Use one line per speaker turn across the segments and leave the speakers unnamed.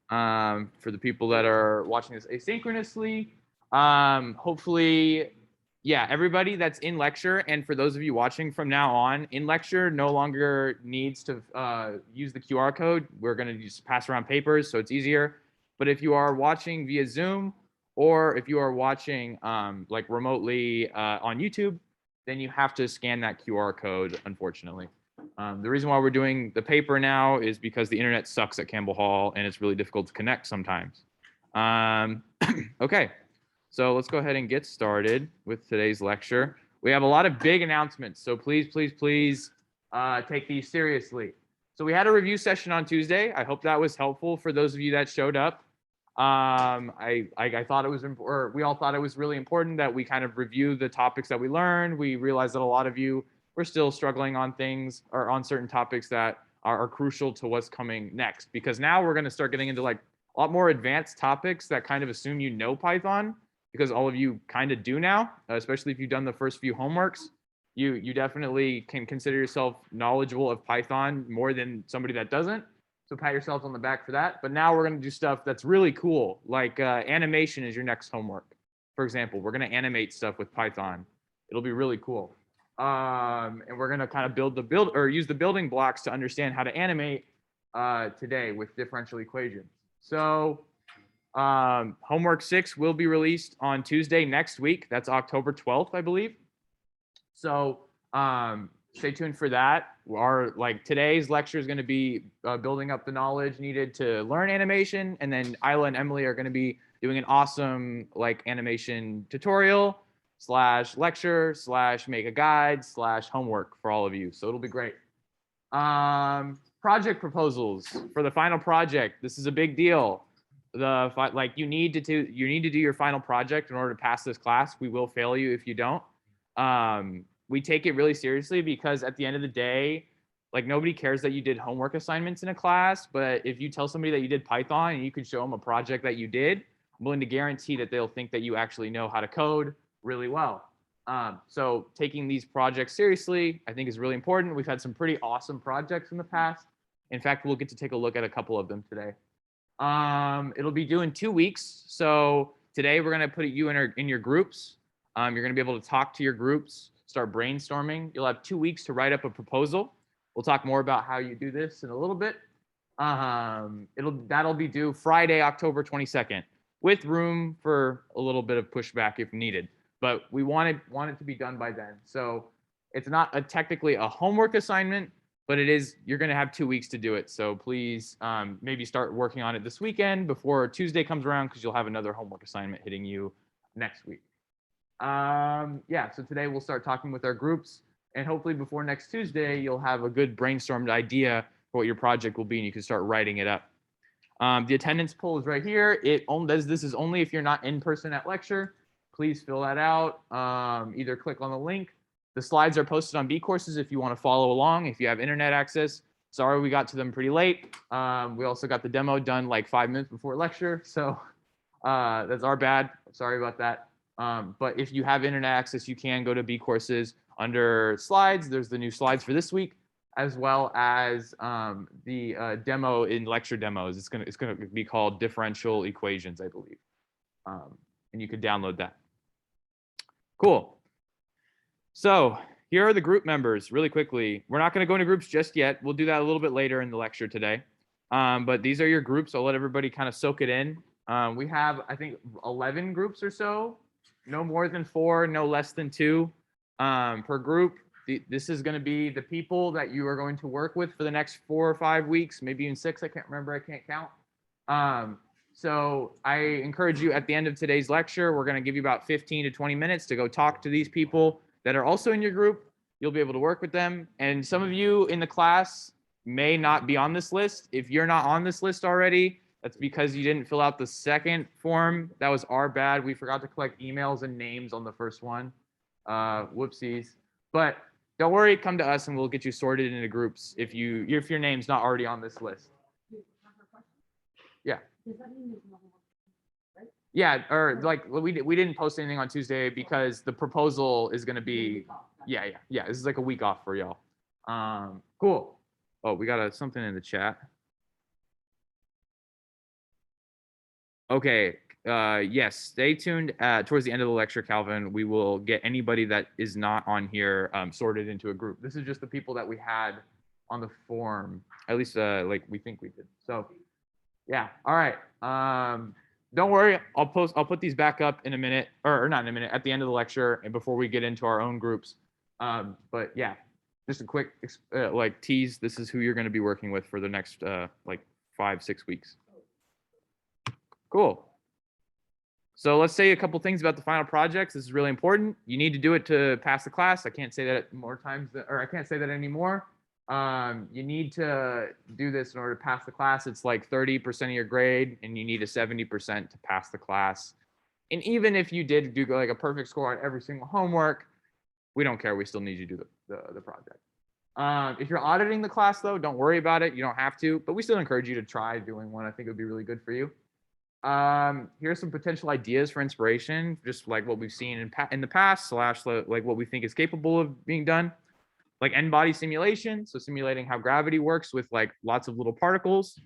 For the people that are watching this asynchronously, hopefully, yeah, everybody that's in lecture, and for those of you watching from now on, in lecture no longer needs to use the QR code. We're going to just pass around papers, so it's easier. But if you are watching via Zoom, or if you are watching like remotely on YouTube, then you have to scan that QR code, unfortunately. The reason why we're doing the paper now is because the internet sucks at Campbell Hall and it's really difficult to connect sometimes. Okay, so let's go ahead and get started with today's lecture. We have a lot of big announcements, so please, please, please take these seriously. So we had a review session on Tuesday. I hope that was helpful for those of you that showed up. I thought it was, or we all thought it was really important that we kind of review the topics that we learned. We realized that a lot of you were still struggling on things or on certain topics that are crucial to what's coming next, because now we're going to start getting into like a lot more advanced topics that kind of assume you know Python, because all of you kind of do now, especially if you've done the first few homeworks. You definitely can consider yourself knowledgeable of Python more than somebody that doesn't. So pat yourselves on the back for that. But now we're going to do stuff that's really cool, like animation is your next homework. For example, we're going to animate stuff with Python. It'll be really cool. And we're going to kind of use the building blocks to understand how to animate today with differential equations. So homework 6 will be released on Tuesday next week. That's October 12th, I believe. So stay tuned for that. Today's lecture is going to be building up the knowledge needed to learn animation, and then Isla and Emily are going to be doing an awesome animation tutorial / lecture / make a guide / homework for all of you. So it'll be great. Project proposals for the final project. This is a big deal. You need to do your final project in order to pass this class. We will fail you if you don't. We take it really seriously because at the end of the day, nobody cares that you did homework assignments in a class, but if you tell somebody that you did Python and you can show them a project that you did, I'm willing to guarantee that they'll think that you actually know how to code really well. So taking these projects seriously, I think, is really important. We've had some pretty awesome projects in the past. In fact, we'll get to take a look at a couple of them today. It'll be due in 2 weeks. So today we're going to put you in your groups. You're going to be able to talk to your groups, start brainstorming. You'll have 2 weeks to write up a proposal. We'll talk more about how you do this in a little bit. That'll be due Friday, October 22nd, with room for a little bit of pushback if needed. But we want it to be done by then. So it's not technically a homework assignment, but it is. You're going to have 2 weeks to do it. So please maybe start working on it this weekend before Tuesday comes around, because you'll have another homework assignment hitting you next week. Yeah, so today we'll start talking with our groups, and hopefully before next Tuesday, you'll have a good brainstormed idea for what your project will be, and you can start writing it up. The attendance poll is right here. This is only if you're not in person at lecture. Please fill that out. Either click on the link. The slides are posted on B Courses if you want to follow along, if you have internet access. Sorry we got to them pretty late. We also got the demo done like 5 minutes before lecture, so that's our bad. Sorry about that. But if you have internet access, you can go to B Courses under slides. There's the new slides for this week, as well as the demo in lecture demos. It's gonna be called Differential Equations, I believe, and you can download that. Cool. So here are the group members really quickly. We're not going to go into groups just yet. We'll do that a little bit later in the lecture today. But these are your groups. I'll let everybody kind of soak it in. We have, I think, 11 groups or so. No more than 4, no less than 2 per group. This is going to be the people that you are going to work with for the next 4 or 5 weeks, maybe even 6. I can't remember. I can't count. So I encourage you, at the end of today's lecture, we're going to give you about 15 to 20 minutes to go talk to these people that are also in your group. You'll be able to work with them. And some of you in the class may not be on this list. If you're not on this list already, that's because you didn't fill out the second form. That was our bad. We forgot to collect emails and names on the first one. Whoopsies. But don't worry, come to us and we'll get you sorted into groups if your name's not already on this list. Yeah. Does that mean there's no homework, right? Yeah, or we didn't post anything on Tuesday because the proposal is going to be yeah. This is like a week off for y'all. Cool. Oh, we got something in the chat. Okay. Yes. Stay tuned. Towards the end of the lecture, Calvin, we will get anybody that is not on here sorted into a group. This is just the people that we had on the form. At least, like we think we did. So, yeah. All right. Don't worry. I'll put these back up in a minute, or not in a minute, at the end of the lecture, and before we get into our own groups. But yeah, just a quick like tease. This is who you're going to be working with for the next like 5-6 weeks. Cool. So let's say a couple things about the final projects. This is really important. You need to do it to pass the class. I can't say that more times, or I can't say that anymore. You need to do this in order to pass the class. It's like 30% of your grade, and you need a 70% to pass the class. And even if you did do like a perfect score on every single homework, we don't care. We still need you to do the project. If you're auditing the class, though, don't worry about it. You don't have to, but we still encourage you to try doing one. I think it would be really good for you. Here's some potential ideas for inspiration, just like what we've seen in the past, slash like what we think is capable of being done, like n-body simulation, so simulating how gravity works with like lots of little particles.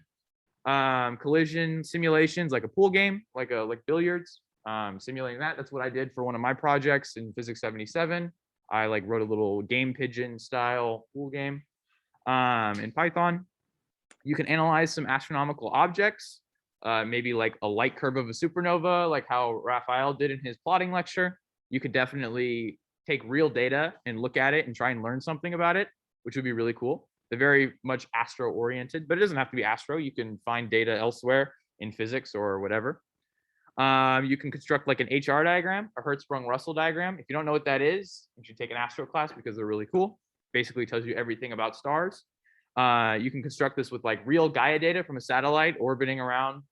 Collision simulations, like a pool game, like billiards, simulating that. That's what I did for one of my projects in Physics 77. I like wrote a little game pigeon style pool game in Python. You can analyze some astronomical objects. Maybe like a light curve of a supernova, like how Raphael did in his plotting lecture. You could definitely take real data and look at it and try and learn something about it, which would be really cool. They're very much astro oriented, but it doesn't have to be astro. You can find data elsewhere in physics or whatever. You can construct like an HR diagram, a Hertzsprung-Russell diagram. If you don't know what that is, you should take an astro class because they're really cool. Basically tells you everything about stars. You can construct this with like real Gaia data from a satellite orbiting around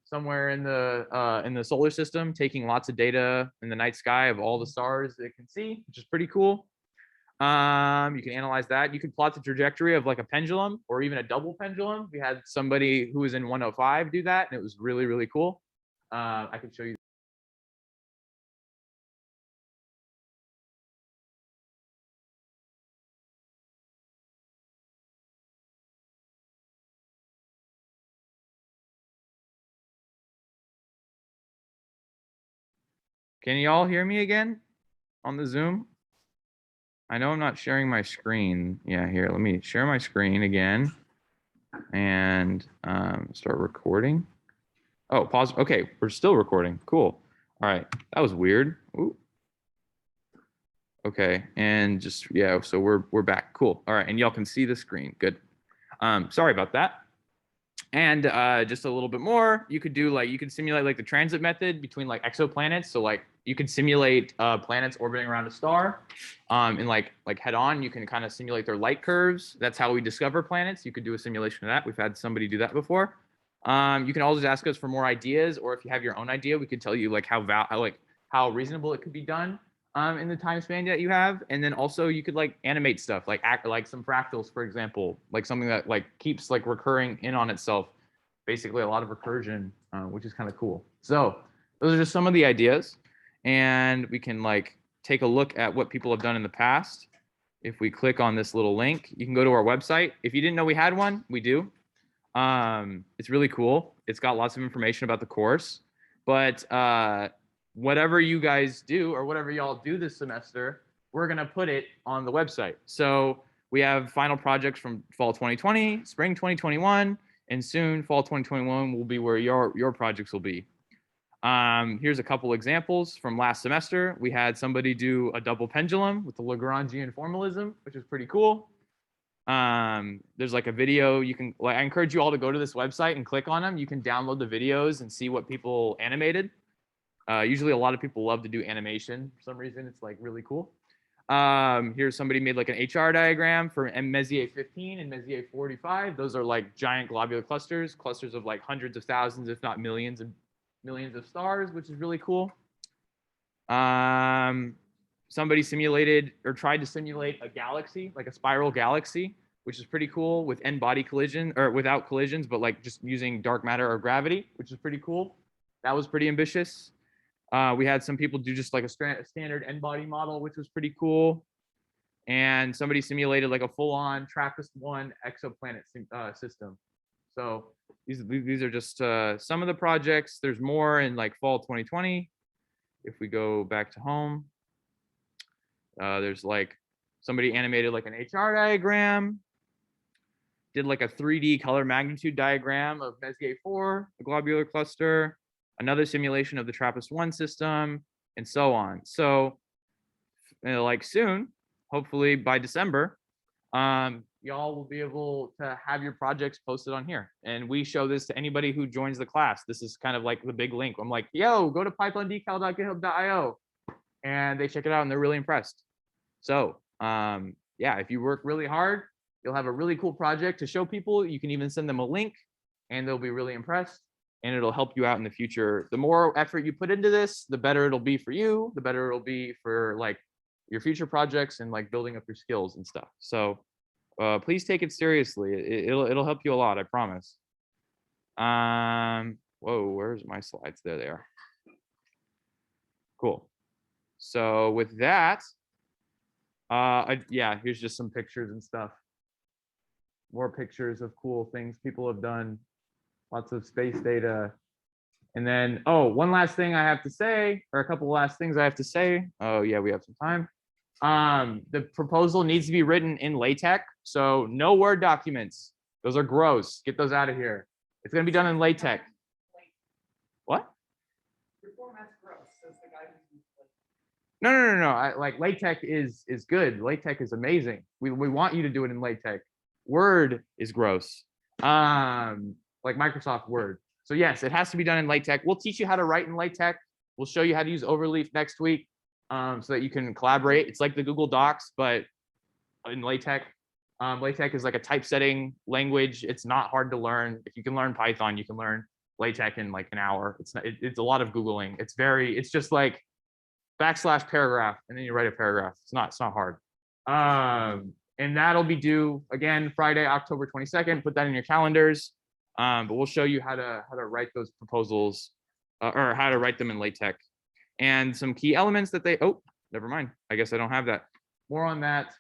somewhere in the solar system, taking lots of data in the night sky of all the stars it can see, which is pretty cool. You can analyze that. You can plot the trajectory of like a pendulum or even a double pendulum. We had somebody who was in 105 do that, and it was really, really cool. I can show you. Can you all hear me again on the Zoom? I know I'm not sharing my screen. Yeah, here, let me share my screen again and start recording. Oh, pause. Okay, we're still recording. Cool. All right, that was weird. Ooh. Okay, and just, yeah, so we're back. Cool. All right, and y'all can see the screen. Good. Sorry about that. And just a little bit more, you could do like, you could simulate like the transit method between like exoplanets. So like you could simulate planets orbiting around a star, and like head on, you can kind of simulate their light curves. That's how we discover planets. You could do a simulation of that. We've had somebody do that before. You can always ask us for more ideas, or if you have your own idea, we could tell you like how reasonable it could be done in the time span that you have. And then also you could like animate stuff, like act like some fractals, for example, like something that like keeps like recurring in on itself. Basically a lot of recursion, which is kind of cool. So those are just some of the ideas, and we can like take a look at what people have done in the past. If we click on this little link, you can go to our website. If you didn't know we had one, we do. It's really cool. It's got lots of information about the course, but whatever you guys do or whatever y'all do this semester, we're going to put it on the website. So we have final projects from fall 2020, spring 2021, and soon fall 2021 will be where your projects will be. Here's a couple examples from last semester. We had somebody do a double pendulum with the Lagrangian formalism, which is pretty cool. There's like a video you can, like, I encourage you all to go to this website and click on them. You can download the videos and see what people animated. Usually a lot of people love to do animation for some reason. It's like really cool. Here's somebody made like an HR diagram for Messier 15 and Messier 45. Those are like giant globular clusters of like hundreds of thousands, if not millions and millions of stars, which is really cool. Somebody simulated or tried to simulate a galaxy, like a spiral galaxy, which is pretty cool with n-body collision, or without collisions, but like just using dark matter or gravity, which is pretty cool. That was pretty ambitious. We had some people do just like a standard n-body model, which was pretty cool. And somebody simulated like a full-on TRAPPIST-1 exoplanet system. So these are just some of the projects. There's more in like fall 2020. If we go back to home, there's like somebody animated like an HR diagram, did like a 3D color magnitude diagram of Mezgay 4, the globular cluster, another simulation of the TRAPPIST-1 system, and so on. So like soon, hopefully by December, y'all will be able to have your projects posted on here. And we show this to anybody who joins the class. This is kind of like the big link. I'm like, yo, go to pythondecal.github.io. And they check it out and they're really impressed. So yeah, if you work really hard, you'll have a really cool project to show people. You can even send them a link and they'll be really impressed, and it'll help you out in the future. The more effort you put into this, the better it'll be for you, the better it'll be for like your future projects and like building up your skills and stuff. So please take it seriously. It'll help you a lot, I promise. Whoa, where's my slides? There they are. Cool. So with that, yeah, here's just some pictures and stuff. More pictures of cool things people have done, lots of space data. And then, oh, one last thing I have to say, or a couple of last things I have to say. Oh yeah, we have some time. The proposal needs to be written in LaTeX. So no Word documents. Those are gross. Get those out of here. It's gonna be done in LaTeX. What? Your format's gross, says the guy who's no. Like LaTeX is good. LaTeX is amazing. We want you to do it in LaTeX. Word is gross. Like Microsoft Word. So yes, it has to be done in LaTeX. We'll teach you how to write in LaTeX. We'll show you how to use Overleaf next week, so that you can collaborate. It's like the Google Docs, but in LaTeX. LaTeX is like a typesetting language. It's not hard to learn. If you can learn Python, you can learn LaTeX in like an hour. It's a lot of Googling. It's just like / paragraph, and then you write a paragraph. It's not hard. And that'll be due again Friday, October 22nd. Put that in your calendars. But we'll show you how to write those proposals, or how to write them in LaTeX, and some key elements that they. Oh, never mind. I guess I don't have that. More on that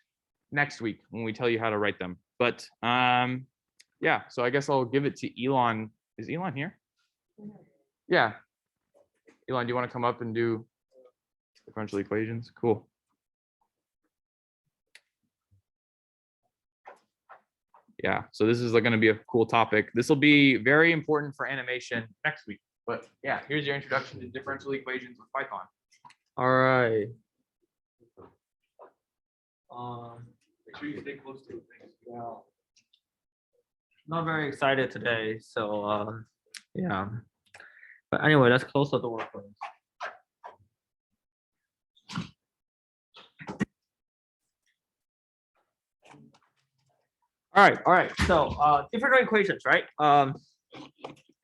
next week when we tell you how to write them. But yeah. So I guess I'll give it to Elon. Is Elon here? Yeah. Elon, do you want to come up and do differential equations? Cool. Yeah, so this is going to be a cool topic. This will be very important for animation next week. But yeah, here's your introduction to differential equations with Python.
All right.
Make sure you stay close to things.
Yeah. Not very excited today, so yeah. But anyway, let's close the door first. All right. So differential equations, right?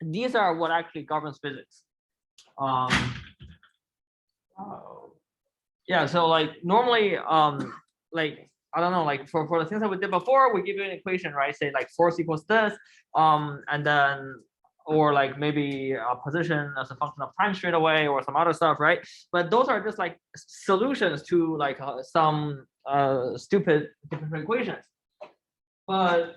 These are what actually governs physics. Yeah. So like normally, like I don't know, like for the things that we did before, we give you an equation, right? Say like force equals this, and then or like maybe a position as a function of time straight away, or some other stuff, right? But those are just like solutions to like some stupid differential equations. But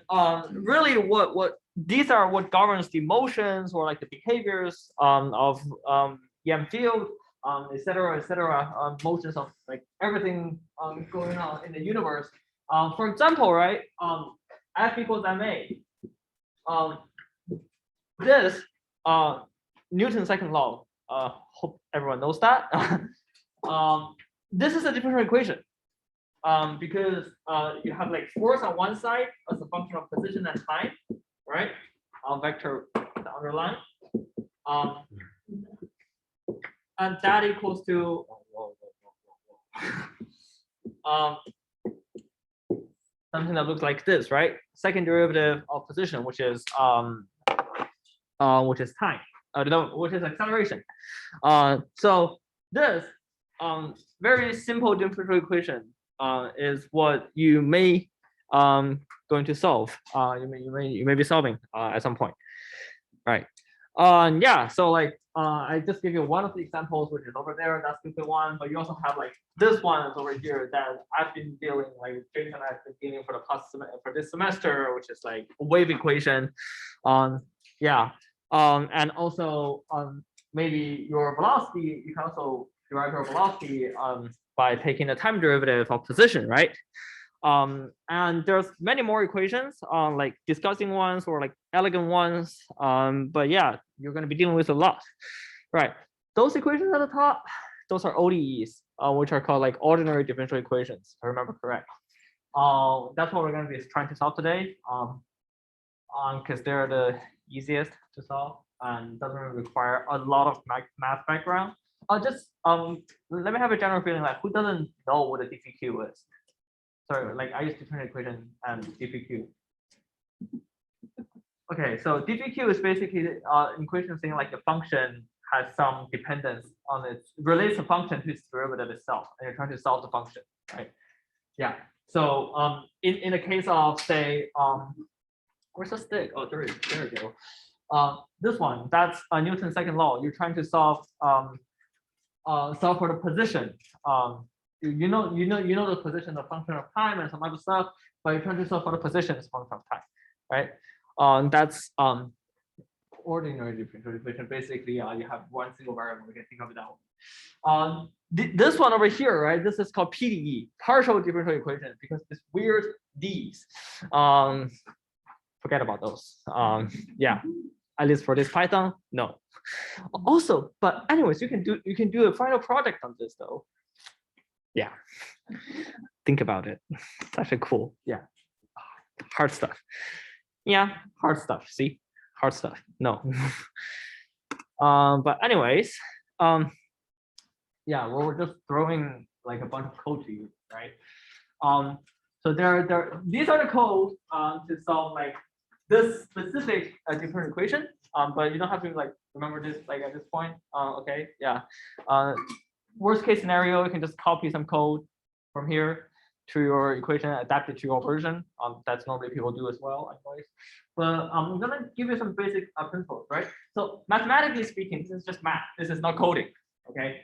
really, what these are what governs the motions or like the behaviors of EM field, et cetera, motions of like everything going on in the universe. For example, right, F equals ma. This Newton's second law. Hope everyone knows that. This is a differential equation. Because you have like force on one side as a function of position and time, right? Vector the underline, and that equals to something that looks like this, right? Second derivative of position, which is time, which is acceleration. So this very simple differential equation is what you may going to solve. You may be solving at some point, right? Yeah. So like I just give you one of the examples, which is over there. That's stupid one. But you also have like this one is over here that I've been dealing like Jason and I've been dealing for the past for this semester, which is like a wave equation. Yeah. And also maybe your velocity, you can also derive your velocity by taking the time derivative of position, right? And there's many more equations, like discussing ones or like elegant ones. But yeah, you're going to be dealing with a lot, right? Those equations at the top, those are ODEs, which are called like ordinary differential equations, if I remember correct. That's what we're going to be trying to solve today, because they're the easiest to solve and doesn't really require a lot of math background. Just let me have a general feeling like who doesn't know what a DPQ is? Sorry, like I use differential equation and DPQ. Okay, so DPQ is basically an equation saying like the function has some dependence on its relates a function to its derivative itself, and you're trying to solve the function, right? Yeah. So in the case of say where's the stick? Oh, there we go. This one, that's Newton's second law. You're trying to solve solve for the position. You know the position of function of time and some other stuff, but you're trying to solve for the position as function of time, right? That's ordinary differential equation. Basically, you have one single variable. You can think of it that way. This one over here, right? This is called PDE, partial differential equation, because it's weird D's. Forget about those. Yeah, at least for this Python, no. Also, but anyways, you can do a final project on this though. Yeah, think about it. It's actually cool. Yeah, hard stuff. Yeah, hard stuff. See, hard stuff. No. But anyways, yeah, well, we're just throwing like a bunch of code to you, right? So these are the code to solve like this specific differential equation. But you don't have to like remember this like at this point. Okay, yeah. Worst case scenario, you can just copy some code from here to your equation, adapt it to your version. That's normally people do as well, anyways. But I'm gonna give you some basic principles, right? So mathematically speaking, this is just math. This is not coding. Okay.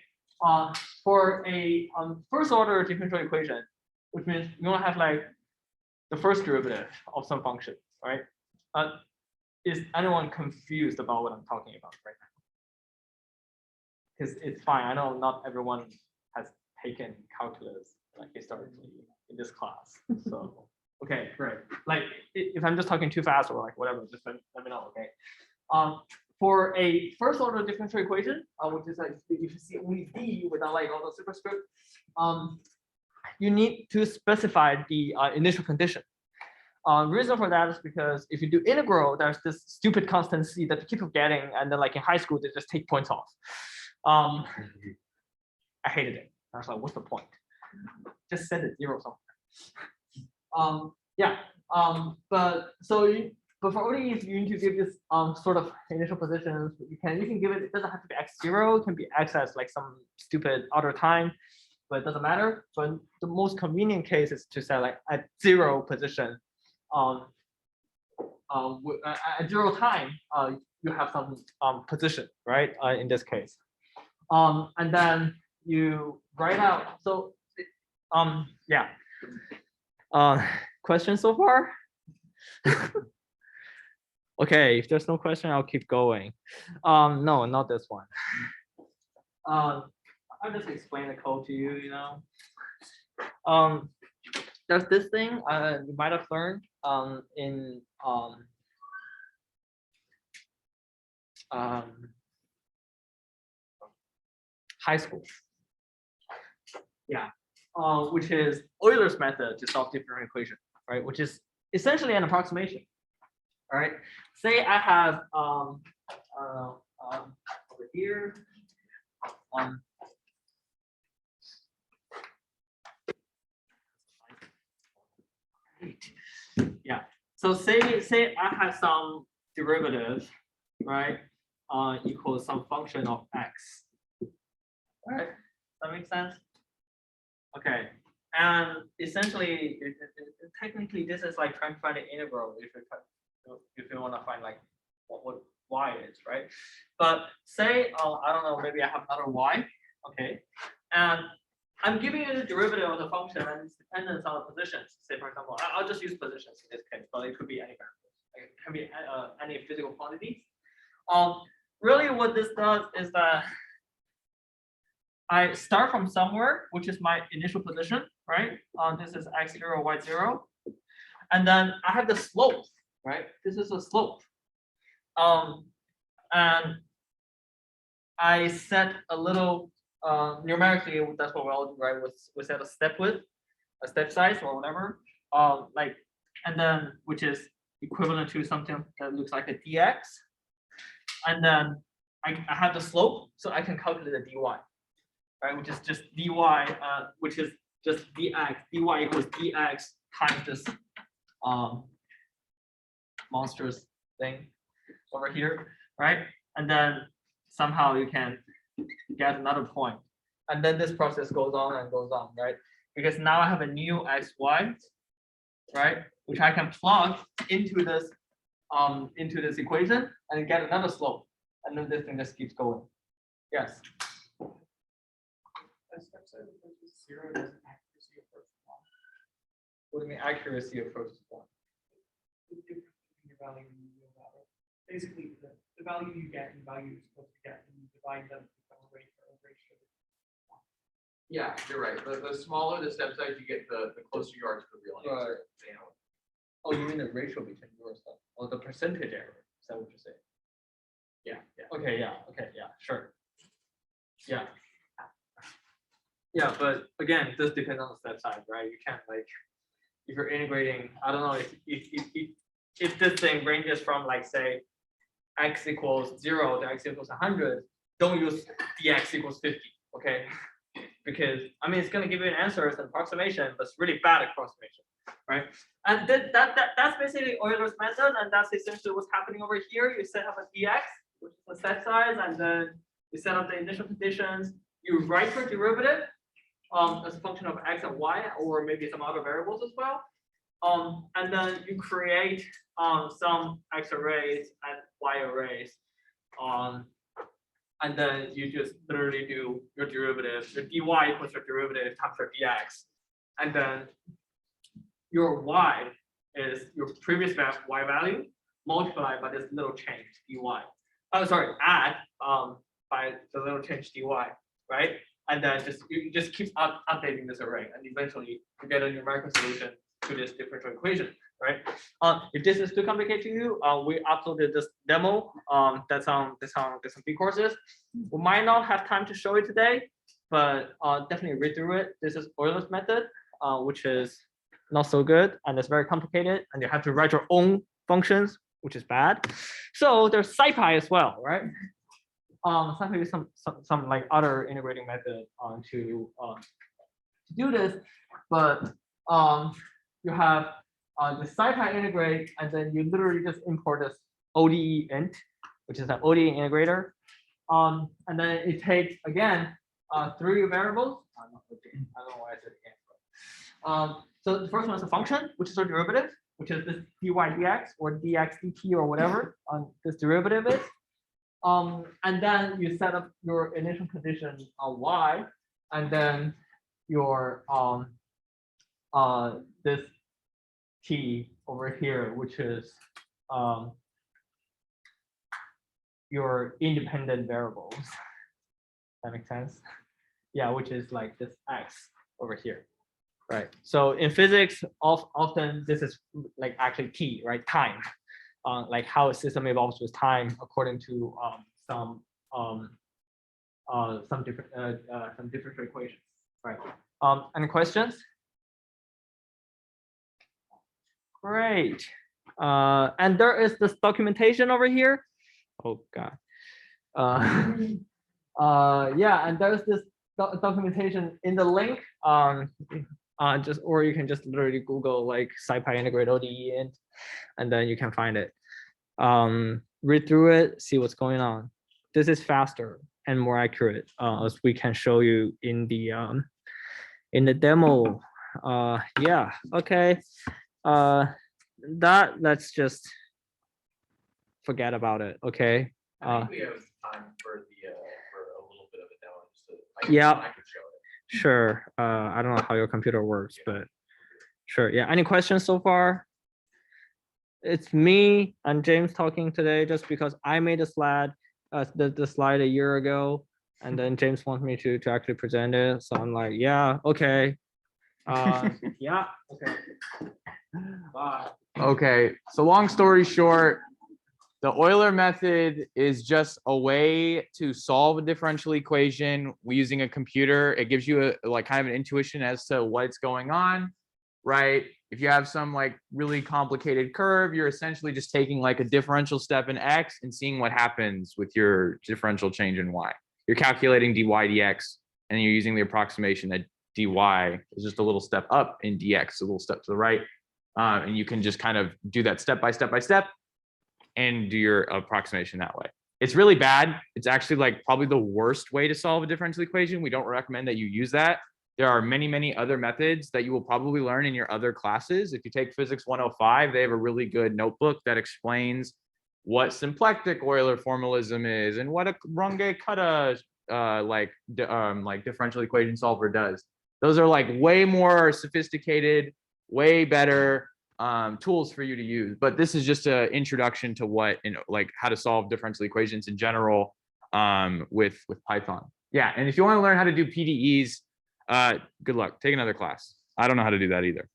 For a first order differential equation, which means you don't have like the first derivative of some function, right? Is anyone confused about what I'm talking about right now? Because it's fine. I know not everyone has taken calculus like historically in this class. So okay, great. Like if I'm just talking too fast or like whatever, just let me know. Okay. For a first order differential equation, which is like if you see only D without like all the superscript, you need to specify the initial condition. Reason for that is because if you do integral, there's this stupid constant C that you keep forgetting, and then like in high school they just take points off. I hated it. I was like, what's the point? Just send it 0 somewhere. Yeah. But for ODEs, you need to give this sort of initial positions. You can give it. It doesn't have to be x0. It can be x as like some stupid other time, but it doesn't matter. So the most convenient case is to say like at 0 position. At 0 time, you have some position, right? In this case, and then you write out. So, yeah. Questions so far? Okay, if there's no question, I'll keep going. No, not this one. I'll just explain the code to you. You know, there's this thing you might have learned in high school. Yeah, which is Euler's method to solve differential equation, right? Which is essentially an approximation. All right. Say I have over here yeah. So say I have some derivative, right? Equals some function of x. All right. Does that make sense? Okay. And essentially, technically, this is like trying to find an integral if you want to find like what y is, right? But say I don't know, maybe I have another y, okay, and I'm giving you the derivative of the function and its dependence on the positions. Say for example, I'll just use positions in this case, but it could be any variables. Like, can be any physical quantities. Really what this does is that I start from somewhere, which is my initial position, right? This is x0, y0. And then I have the slope, right? This is a slope. And I set a little, numerically, that's what we all do, right? We set a step width, a step size or whatever. Like, and then, which is equivalent to something that looks like a dx. And then I have the slope, so I can calculate the dy, right? Which is just dy, which is just dx. dy equals dx times this monstrous thing over here, right? And then somehow you can get another point. And then this process goes on and goes on, right? Because now I have a new xy, right? Which I can plug into this equation and get another slope. And then this thing just keeps going. Yes.
Zero doesn't accuracy approach one.
What do you mean accuracy approaches one?
The difference between your value and your real value. Basically, the value you get and the value you're supposed to get, and you divide them to become a ratio.
Yeah, you're right. The smaller the step size you get, the closer you are to the real answer.
Oh, you mean the ratio between your stuff? Oh, the percentage error. Is that what you're saying?
Yeah, yeah.
Okay, yeah, okay, yeah, sure. Yeah. Yeah, but again, this depends on the step size, right? You can't like, if you're integrating, I don't know if this thing ranges from like say x equals 0 to x equals 100, don't use dx equals 50, okay? Because I mean it's gonna give you an answer, it's an approximation, but it's really bad approximation, right? And that's basically Euler's method, and that's essentially what's happening over here. You set up a dx, which is the set size, and then you set up the initial conditions. You write your derivative as a function of x and y, or maybe some other variables as well. And then you create some x arrays and y arrays. And then you just literally do your derivative, your dy equals your derivative times your dx. And then your y is your previous y value multiplied by this little change dy. Oh, sorry, add by the little change dy, right? And then you just keep updating this array, and eventually you get a numerical solution to this differential equation, right? If this is too complicated to you, we uploaded this demo. That's on B courses. We might not have time to show it today, but definitely read through it. This is Euler's method, which is not so good, and it's very complicated, and you have to write your own functions, which is bad. So there's SciFi as well, right? SciFi is some like other integrating method to do this, but you have the SciFi integrate, and then you literally just import this ODE int, which is an ODE integrator, and then it takes again 3 variables. I don't know why I said again. So the first one is a function, which is a derivative, which is this dy dx or dx dt or whatever this derivative is. And then you set up your initial condition on y, and then your this t over here, which is your independent variables. That makes sense? Yeah, which is like this x over here, right? So in physics, often this is like actually t, right? Time. Like how a system evolves with time according to some differential equations, right? Any questions? Great. And there is this documentation over here. Oh God. Yeah, and there's this documentation in the link. Or you can just literally Google like SciFi Integrate ODE and then you can find it. Read through it, see what's going on. This is faster and more accurate, as we can show you in the demo. Yeah, okay. Let's just forget about it. Okay.
I think we have time for a little bit of a demo.
Yeah.
I can show it.
Sure. I don't know how your computer works, but sure. Yeah. Any questions so far? it's me and James talking today just because I made a slide, the slide a year ago, and then James wants me to actually present it. So I'm like, yeah, okay. Yeah, okay. Bye.
Okay, so long story short, the Euler method is just a way to solve a differential equation using a computer. It gives you a like kind of an intuition as to what's going on, right? If you have some like really complicated curve, you're essentially just taking like a differential step in x and seeing what happens with your differential change in y. You're calculating dy dx, and you're using the approximation that dy is just a little step up in dx, a little step to the right. And you can just kind of do that step by step by step and do your approximation that way. It's really bad. It's actually like probably the worst way to solve a differential equation. We don't recommend that you use that. There are many, many other methods that you will probably learn in your other classes. If you take Physics 105, they have a really good notebook that explains what symplectic Euler formalism is and what a Runge-Kutta like differential equation solver does. Those are like way more sophisticated, way better tools for you to use. But this is just an introduction to what, like how to solve differential equations in general with Python. Yeah, and if you want to learn how to do PDEs, good luck. Take another class. I don't know how to do that either.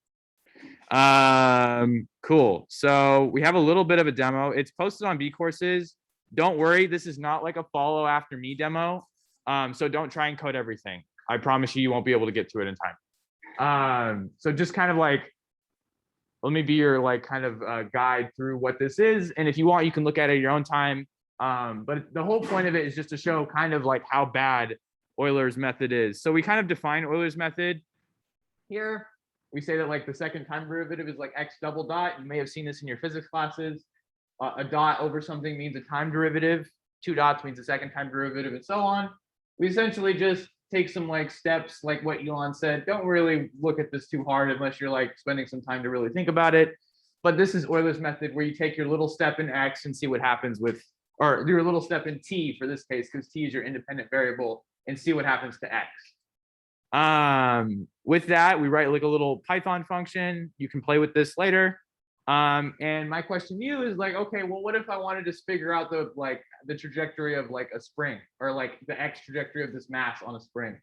Cool. So we have a little bit of a demo. It's posted on B courses. Don't worry, this is not like a follow after me demo. So don't try and code everything. I promise you, you won't be able to get to it in time. So just kind of like, let me be your like kind of guide through what this is. And if you want, you can look at it at your own time. But the whole point of it is just to show kind of like how bad Euler's method is. So we kind of define Euler's method here. We say that like the second time derivative is like x double dot. You may have seen this in your physics classes. A dot over something means a time derivative. 2 dots means a second time derivative, and so on. We essentially just take some like steps, like what Elon said. Don't really look at this too hard unless you're like spending some time to really think about it. But this is Euler's method, where you take your little step in x and see what happens with, or your little step in t for this case, because t is your independent variable, and see what happens to x. With that, we write like a little Python function. You can play with this later. And my question to you is like, okay, well, what if I wanted to figure out the trajectory of like a spring, or like the x trajectory of this mass on a spring?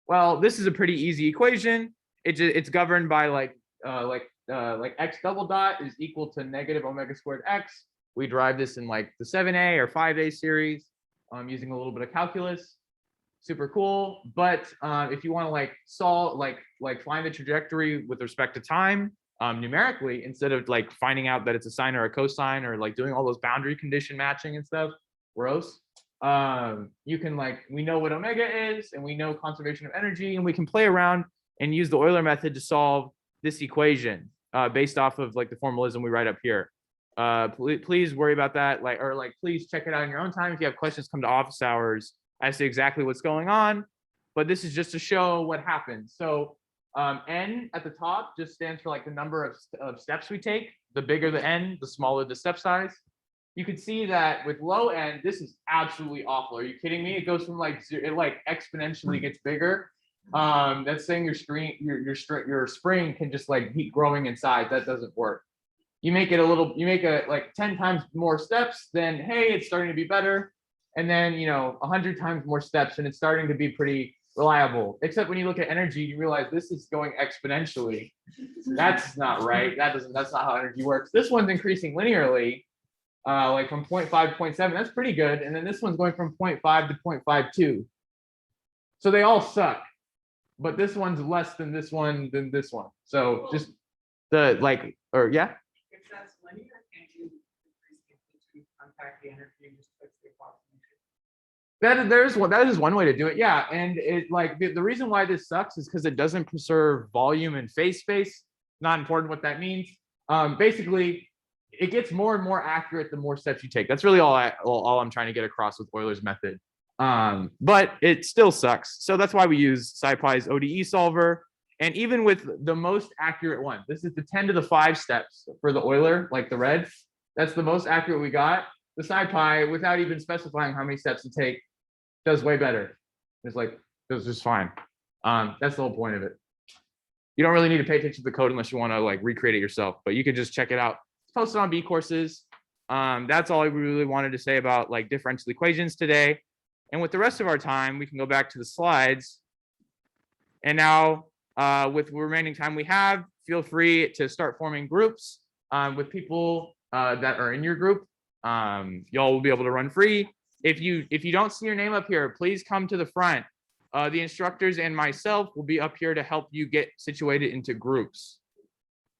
Well, this is a pretty easy equation. It's governed by like x double dot is equal to negative omega squared x. We derive this in like the 7a or 5a series using a little bit of calculus. Super cool. But if you want to like solve like find the trajectory with respect to time numerically, instead of like finding out that it's a sine or a cosine, or like doing all those boundary condition matching and stuff, gross. You can like, we know what omega is, and we know conservation of energy, and we can play around and use the Euler method to solve this equation based off of like the formalism we write up here. Please worry about that, please check it out in your own time. If you have questions, come to office hours as to exactly what's going on. But this is just to show what happens. So n at the top just stands for like the number of steps we take. The bigger the n, the smaller the step size. You can see that with low n, this is absolutely awful. Are you kidding me? It goes from like it like exponentially gets bigger. That's saying your spring can just like keep growing in size. That doesn't work. You make it like 10 times more steps, then hey, it's starting to be better. And then 100 times more steps, and it's starting to be pretty reliable. Except when you look at energy, you realize this is going exponentially. That's not right. That's not how energy works. This one's increasing linearly, like from 0.5 to 0.7. That's pretty good. And then this one's going from 0.5 to 0.52. So they all suck, but this one's less than this one than this one. So just yeah.
If that's linear, can't you increase the amplitude, unpack the energy, and just fix the approximation?
That is one way to do it. Yeah. And it like the reason why this sucks is because it doesn't preserve volume and phase space. Not important what that means. Basically, it gets more and more accurate the more steps you take. That's really all I'm trying to get across with Euler's method. But it still sucks. So that's why we use SciFi's ODE solver. And even with the most accurate one, this is the 10 to the 5 steps for the Euler, like the red. That's the most accurate we got. The SciFi, without even specifying how many steps to take, does way better. It's like, it's just fine. That's the whole point of it. You don't really need to pay attention to the code unless you want to like recreate it yourself, but you can just check it out. It's posted on B courses. That's all I really wanted to say about like differential equations today. And with the rest of our time, we can go back to the slides. And now with the remaining time we have, feel free to start forming groups with people that are in your group. Y'all will be able to run free. If you don't see your name up here, please come to the front. The instructors and myself will be up here to help you get situated into groups.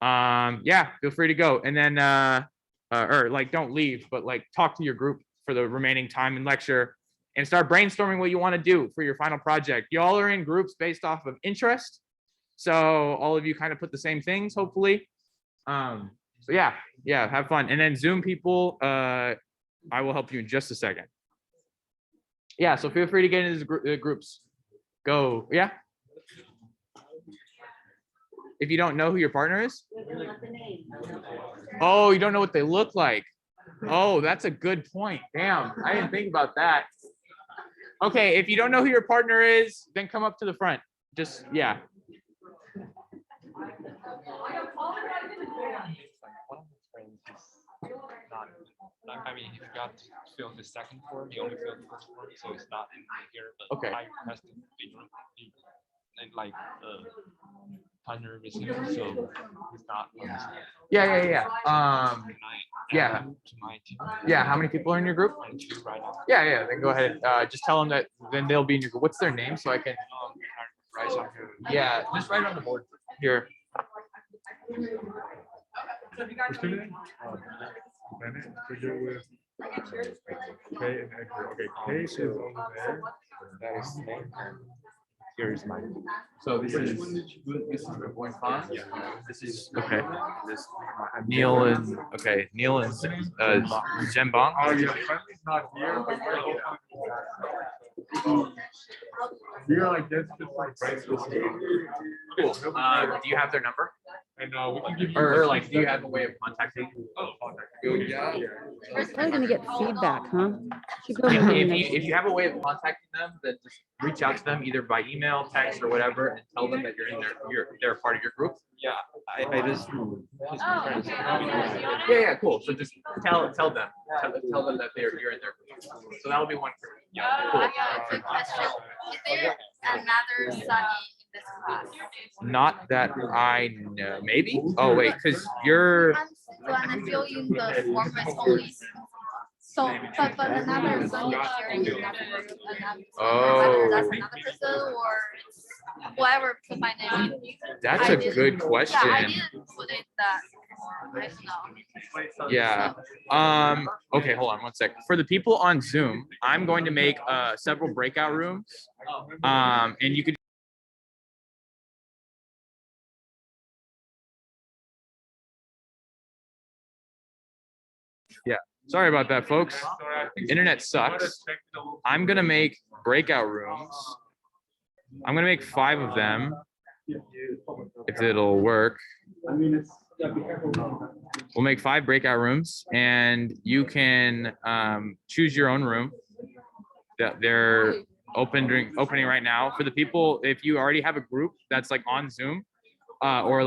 Yeah, feel free to go. And then or like don't leave, but like talk to your group for the remaining time in lecture and start brainstorming what you want to do for your final project. Y'all are in groups based off of interest. So all of you kind of put the same things, hopefully. So yeah, have fun. And then Zoom people, I will help you in just a second. Yeah, so feel free to get into groups. Go, yeah. If you don't know who your partner is? Oh, you don't know what they look like. Oh, that's a good point. Damn, I didn't think about that. Okay, if you don't know who your partner is, then come up to the front. Just, yeah.
I mean, he got to fill the second form, he only filled the first form, so it's not in here. But
Okay.
I requested and like partner with him, so he's not.
Yeah. Yeah.
To my team.
Yeah, how many people are in your group?
And two right now.
Yeah, then go ahead. Just tell them that then they'll be in your group. What's their name so I can?
Right on here.
Yeah, just write it on the board here.
What's your name? Bennett, to do with K and Edgar. Okay, K is over there.
That is name. Here is mine.
So this is the point five.
Yeah.
This is okay. This Neil and Zhenbang.
Oh, yeah, Bennett's not here, but we're like, that's just like right.
Cool. Do you have their number?
And we can give you.
Or like, do you have a way of contacting?
Yeah.
We're probably gonna get feedback, huh? Should go ahead and-
If you have a way of contacting them, then just reach out to them either by email, text, or whatever, and tell them that you're in they're part of your group.
Yeah, I just.
Yeah, cool. So just tell them tell them that you're in their group. So that'll be one for you.
I have a quick question. Is there another Sunny in this class?
Not that I know. Maybe. Oh wait, because you're.
When I fill in the form, it's only so, but another Sunny sharing another group,
Oh.
that's another person or it's whoever put my name.
That's
I
a
didn't-
good
Yeah, I
question.
didn't put it that form. I don't know.
Yeah. Okay, hold on one sec. For the people on Zoom, I'm going to make several breakout rooms. And you could. Yeah. Sorry about that, folks. Internet sucks. I'm gonna make breakout rooms. I'm gonna make 5 of them. If it'll work. We'll make 5 breakout rooms and you can choose your own room. They're opening right now. For the people, if you already have a group that's like on Zoom or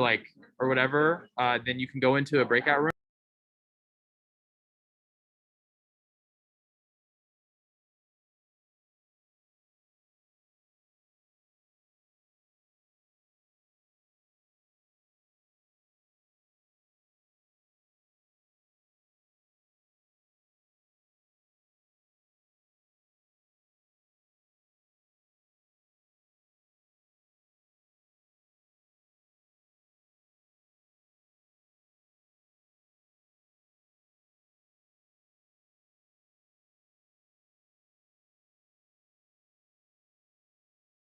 whatever, then you can go into a breakout room.